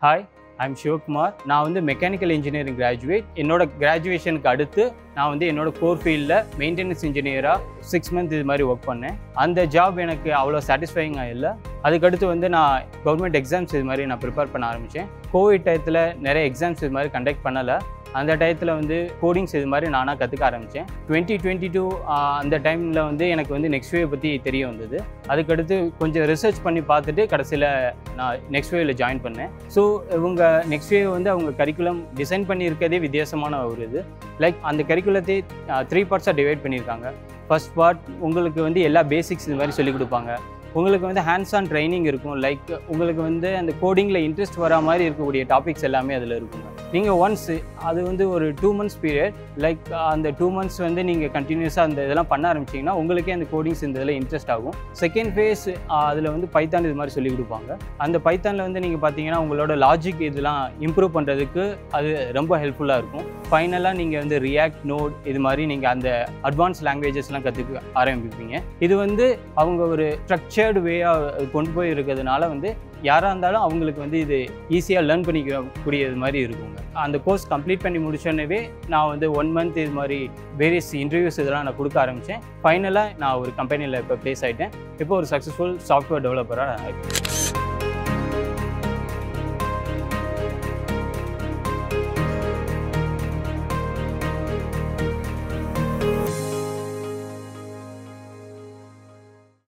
Hi, I'm Shivakumar. நான் வந்து mechanical engineering graduate. என்னோட கிராஜுவேஷனுக்கு அடுத்து நான் வந்து என்னோட கோர் ஃபீல்டில் மெயின்டெனன்ஸ் இன்ஜினியராக 6 months இது மாதிரி ஒர்க் பண்ணேன். அந்த ஜாப் எனக்கு அவ்வளோ சாட்டிஸ்ஃபைங்காக இல்லை. அதுக்கடுத்து வந்து நான் கவர்மெண்ட் எக்ஸாம்ஸ் இது மாதிரி நான் ப்ரிப்பேர் பண்ண ஆரம்பித்தேன். கோவிட் டயத்தில் நிறைய எக்ஸாம்ஸ் இது மாதிரி கண்டக்ட் பண்ணலை. அந்த டயத்தில் வந்து கோடிங்ஸ் இது மாதிரி நானாக கற்றுக்க ஆரம்பித்தேன். 2022 அந்த டைமில் வந்து எனக்கு வந்து நெக்ஸ்ட் வேவ் பற்றி தெரிய வந்தது. அதுக்கடுத்து கொஞ்சம் ரிசர்ச் பண்ணி பார்த்துட்டு கடைசியில் நான் நெக்ஸ்ட் வேவில் ஜாயின் பண்ணேன். ஸோ இவங்க நெக்ஸ்ட் வேவ் வந்து அவங்க கரிக்குலம் டிசைன் பண்ணியிருக்கதே வித்தியாசமான ஒரு இது. லைக் அந்த கரிக்குலத்தை 3 பார்ட்ஸாக டிவைட் பண்ணியிருக்காங்க. ஃபர்ஸ்ட் பார்ட் உங்களுக்கு வந்து எல்லா பேசிக்ஸ் இது மாதிரி சொல்லிக் கொடுப்பாங்க. உங்களுக்கு வந்து ஹேண்ட்ஸ் ஆன் ட்ரைனிங் இருக்கும். லைக் உங்களுக்கு வந்து அந்த கோடிங்கில் இன்ட்ரெஸ்ட் வரா மாதிரி இருக்கக்கூடிய டாபிக்ஸ் எல்லாமே அதில் இருக்குங்க. நீங்கள் ஒன்ஸ் அது வந்து ஒரு 2 months பீரியட், லைக் அந்த 2 months வந்து நீங்கள் கண்டினியூஸாக அந்த இதெல்லாம் பண்ண ஆரம்பிச்சிங்கன்னா உங்களுக்கே அந்த கோடிங்ஸ் இந்த இதில் இன்ட்ரெஸ்ட் ஆகும். செகண்ட் ஃபேஸ் அதில் வந்து பைத்தான் இது மாதிரி சொல்லிக் கொடுப்பாங்க. அந்த பைத்தானில் வந்து நீங்கள் பார்த்தீங்கன்னா உங்களோட லாஜிக் இதெல்லாம் இம்ப்ரூவ் பண்ணுறதுக்கு அது ரொம்ப ஹெல்ப்ஃபுல்லாக இருக்கும். ஃபைனலாக நீங்கள் வந்து ரியாக்ட், நோட் இது மாதிரி நீங்கள் அந்த அட்வான்ஸ் லாங்குவேஜஸ்லாம் கற்றுக்க ஆரம்பிப்பீங்க. இது வந்து அவங்க ஒரு ஸ்ட்ரக்சர்டு வேயாக கொண்டு போய் இருக்கிறதுனால வந்து யாராக இருந்தாலும் அவங்களுக்கு வந்து இது ஈஸியாக லேர்ன் பண்ணிக்கக்கூடியது மாதிரி இருக்குங்க. அந்த கோர்ஸ் கம்ப்ளீட் பண்ணி முடிச்சோன்னே நான் வந்து 1 month இது மாதிரி வேரியஸ் இன்டர்வியூஸ் இதெல்லாம் நான் கொடுக்க ஆரம்பித்தேன். ஃபைனலாக நான் ஒரு கம்பெனியில் இப்போ ப்ளேஸ் ஆகிட்டேன். இப்போ ஒரு சக்ஸஸ்ஃபுல் சாஃப்ட்வேர் டெவலப்பராக நான் இருக்கேன்.